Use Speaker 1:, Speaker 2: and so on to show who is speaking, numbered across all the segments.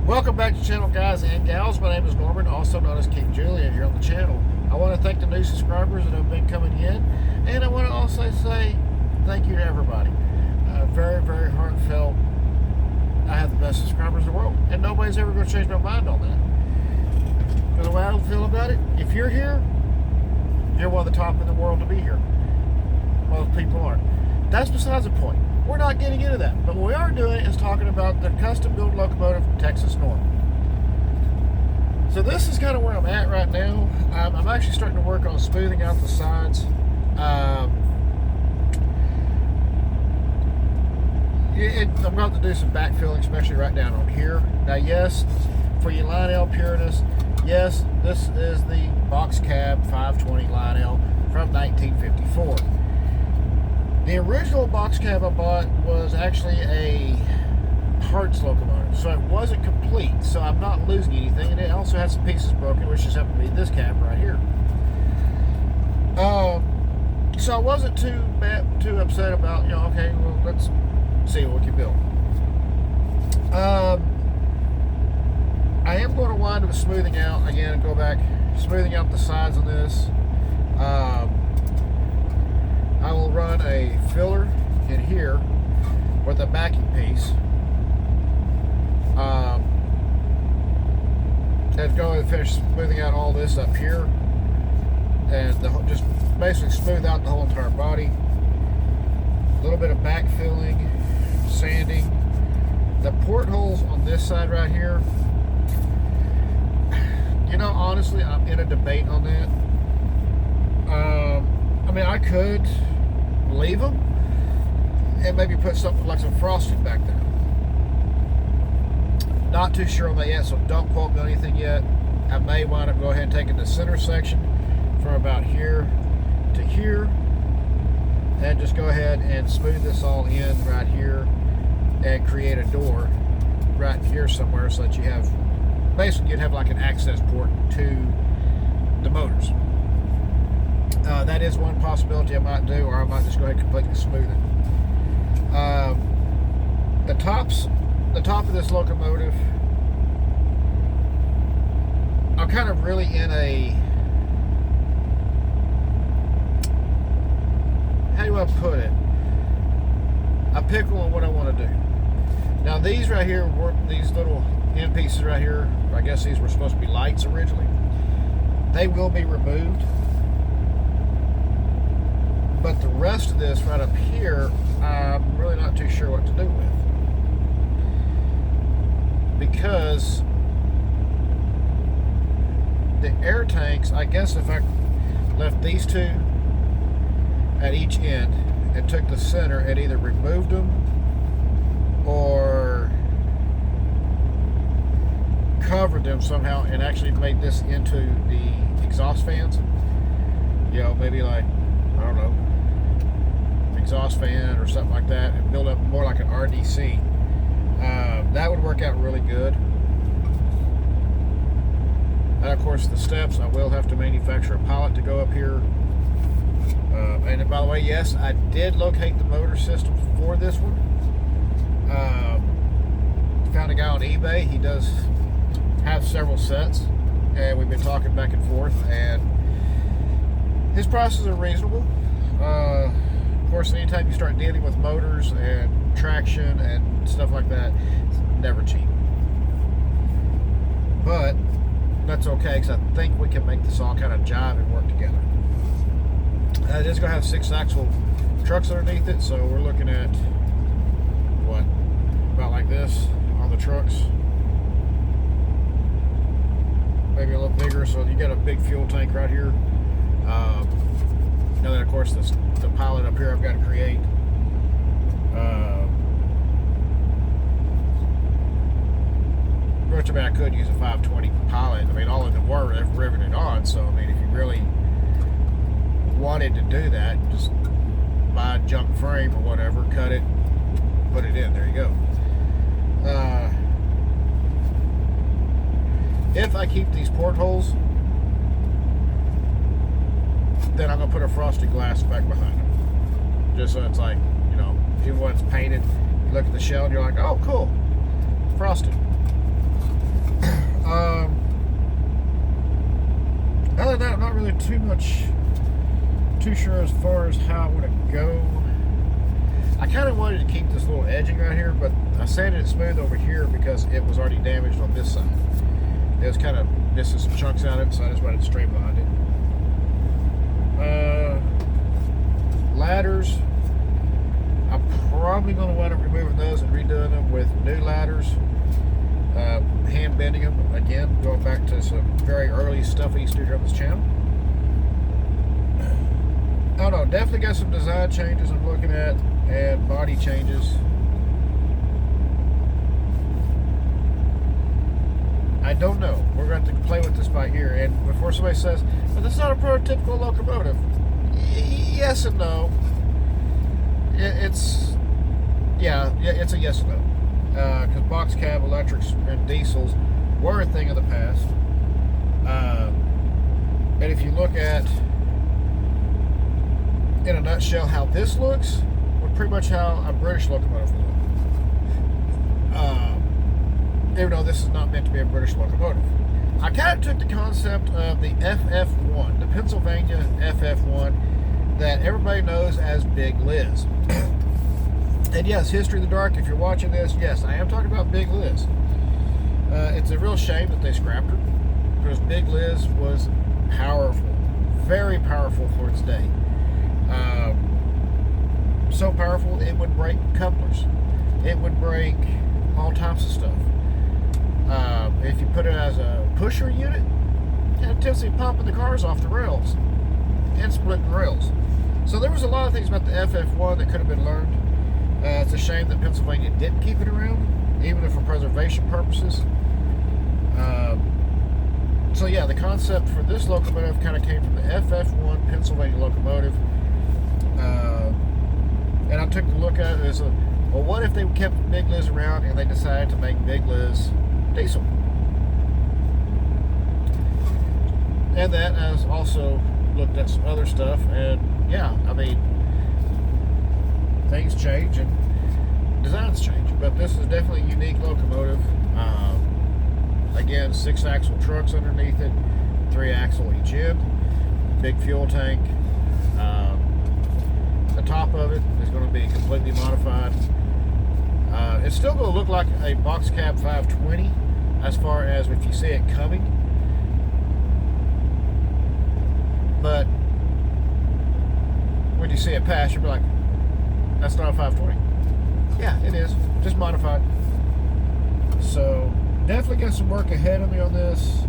Speaker 1: Welcome back to the channel, guys and gals. My name is Norman, also known as King Julian here on the channel. I want to thank the new subscribers that have been coming in, and I want to also say thank you to everybody. Very, very heartfelt. I have the best subscribers in the world, and nobody's ever going to change my mind on that. Because the way I feel about it, if you're here, you're one of the top in the world to be here. Most people aren't. That's besides the point. We're not getting into that. But what we are doing is talking about the custom-built locomotive from Texas North. So this is kind of where I'm at right now. I'm actually starting to work on smoothing out the sides. I'm going to do some backfilling, especially right down on here. Now, yes, for you Lionel purists, yes, this is the box cab 520 Lionel from 1954. The original box cab I bought was actually a parts locomotive, so it wasn't complete, so I'm not losing anything, and it also had some pieces broken, which just happened to be this cab right here. So I wasn't too upset about, okay, well, let's see what we can build. I am going to wind up smoothing out again and go back, smoothing out the sides on this. I will run a filler in here with a backing piece. And go and finish smoothing out all this up here, and just basically smooth out the whole entire body. A little bit of backfilling, sanding. The portholes on this side right here, honestly, I'm in a debate on that. I mean, I could leave them and maybe put something like some frosting back there. Not too sure on that yet, so don't quote me on anything yet. I may wind up go ahead and taking the center section from about here to here and just go ahead and smooth this all in right here and create a door right here somewhere so that you have, basically you'd have like an access port to the motors. That is one possibility I might do, or I might just go ahead and completely smooth it. The top of this locomotive, I'm kind of really in a, how do I put it, a pickle on what I want to do. Now these right here, these little end pieces right here, I guess these were supposed to be lights originally. They will be removed. But the rest of this right up here, I'm really not too sure what to do with. Because the air tanks, I guess if I left these two at each end and took the center and either removed them or covered them somehow and actually made this into the exhaust fans, maybe like, I don't know, exhaust fan or something like that, and build up more like an RDC. That would work out really good. And of course the steps, I will have to manufacture a pilot to go up here. And by the way, yes, I did locate the motor system for this one. Found a guy on eBay. He does have several sets, and we've been talking back and forth, and his prices are reasonable. Of course, anytime you start dealing with motors and traction and stuff like that, it's never cheap. But that's okay, because I think we can make this all kind of jive and work together. It is going to have 6-axle trucks underneath it, so we're looking at, what, about like this on the trucks. Maybe a little bigger, so you got a big fuel tank right here. And then of course the pilot up here I've got to create. Which, I mean, I could use a 520 pilot. I mean, all of them were riveted on, so I mean, if you really wanted to do that, just buy a junk frame or whatever, cut it, put it in, there you go. If I keep these portholes, then I'm going to put a frosted glass back behind them. Just so it's like, even when it's painted, you look at the shell and you're like, oh, cool, frosted. too sure as far as how I want to go. I kind of wanted to keep this little edging right here, but I sanded it smooth over here because it was already damaged on this side. It was kind of missing some chunks out of it, so I just wanted to streamline it. Ladders, I'm probably going to wind up removing those and redoing them with new ladders. Hand bending them, again, going back to some very early stuff I used to do here on this channel. Oh no, definitely got some design changes I'm looking at, and body changes. I don't know. We're going to have to play with this by ear. And before somebody says, but that's not a prototypical locomotive. Yes and no. It's a yes and no. Because box cab electrics and diesels were a thing of the past. And if you look at, in a nutshell, how this looks, well, pretty much how a British locomotive will look. Even though this is not meant to be a British locomotive. I kind of took the concept of the FF1, the Pennsylvania FF1, that everybody knows as Big Liz. And yes, History of the Dark, if you're watching this, yes, I am talking about Big Liz. It's a real shame that they scrapped her, because Big Liz was powerful, very powerful for its day. So powerful, it would break couplers. It would break all types of stuff. If you put it as a pusher unit, it had a tendency of popping the cars off the rails and splitting rails. So there was a lot of things about the FF1 that could have been learned. It's a shame that Pennsylvania didn't keep it around, even if for preservation purposes. So yeah, the concept for this locomotive kind of came from the FF1 Pennsylvania locomotive. And I took a look at it as well, what if they kept Big Liz around and they decided to make Big Liz diesel? And that has also looked at some other stuff, and yeah, I mean, things change and designs change, but this is definitely a unique locomotive. Again, 6-axle trucks underneath it, 3-axle each end, big fuel tank. The top of it is going to be completely modified. It's still going to look like a box cab 520 as far as if you see it coming, but when you see it pass, you'll be like, that's not a 520. Yeah, it is, just modified. So definitely got some work ahead of me on this.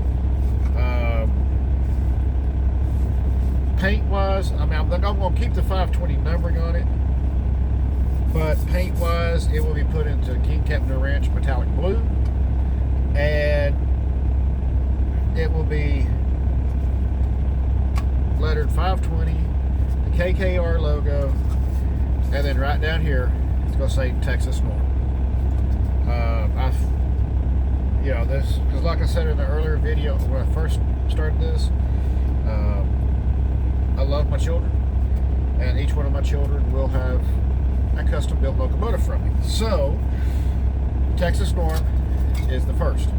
Speaker 1: Paint wise, I mean, I'm going to keep the 520 numbering on it, but paint wise, it will be put into King Captain Ranch metallic blue, and it will be lettered 520, the KKR logo, and then right down here it's going to say Texas North. This, because like I said in the earlier video when I first started this, I love my children, and each one of my children will have a custom built locomotive from me. So Texas Norm is the first,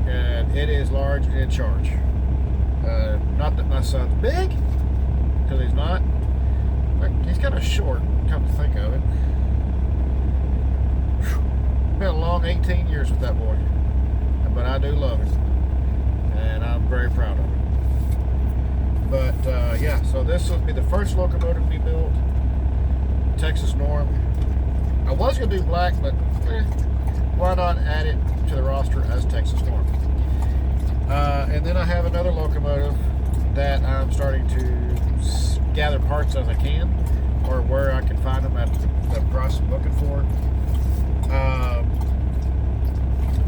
Speaker 1: and it is large and in charge. Not that my son's big, because he's not, but he's kind of short, come to think of it. Been a long 18 years with that boy, but I do love him, and I'm very proud of him. But yeah, so this will be the first locomotive we built, Texas Norm. I was going to do black, but why not add it to the roster as Texas Norm? And then I have another locomotive that I'm starting to gather parts as I can, or where I can find them at the price I'm looking for.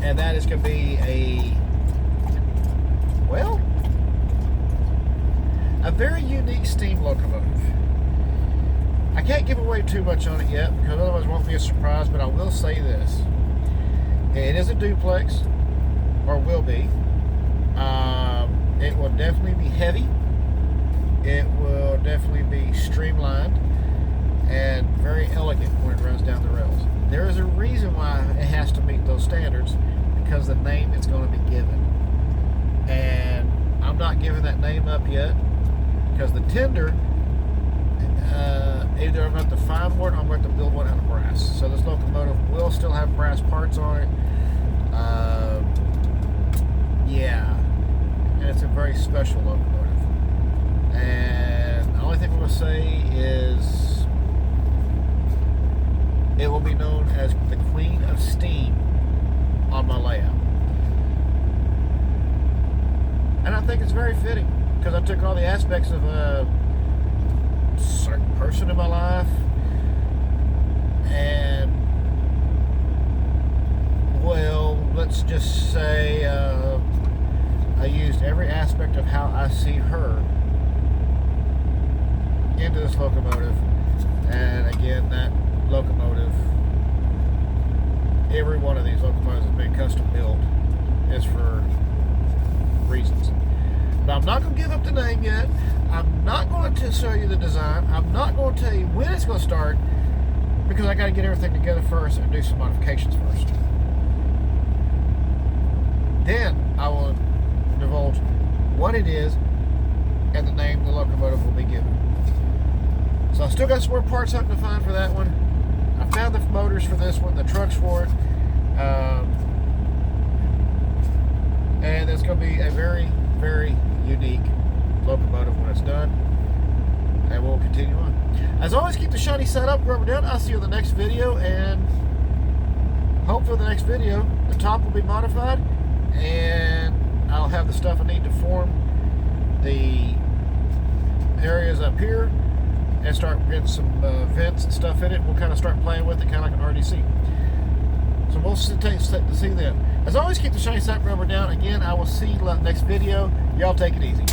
Speaker 1: And that is going to be a very unique steam locomotive. I can't give away too much on it yet, because otherwise it won't be a surprise, but I will say this. It is a duplex, or will be. It will definitely be heavy. It will definitely be streamlined and very elegant when it runs down the rails. There is a reason why it has to meet those standards, because the name it's going to be given. And I'm not giving that name up yet. because the tender, either I'm going to have to find one or I'm going to have to build one out of brass. So this locomotive will still have brass parts on it. Yeah, and it's a very special locomotive. And the only thing I'm going to say is it will be known as the Queen of Steam on my layout. And I think it's very fitting because I took all the aspects of a certain person in my life and, well, let's just say I used every aspect of how I see her into this locomotive. And again, that locomotive, every one of these locomotives has been custom built is for reasons. But I'm not going to give up the name yet. I'm not going to show you the design. I'm not going to tell you when it's going to start because I got to get everything together first and do some modifications first. Then I will divulge what it is and the name the locomotive will be given. So I still got some more parts hunting to find for that one. I found the motors for this one, the trucks for it. And it's going to be a very, very unique locomotive when it's done. And we'll continue on. As always, keep the shiny side up, rubber down. I'll see you in the next video. And hopefully the next video, the top will be modified. And I'll have the stuff I need to form the areas up here. And start getting some vents and stuff in it. We'll kind of start playing with it, kind of like an RDC. So we'll see them. As always, keep the shiny side rubber down. Again, I will see you in the next video. Y'all take it easy.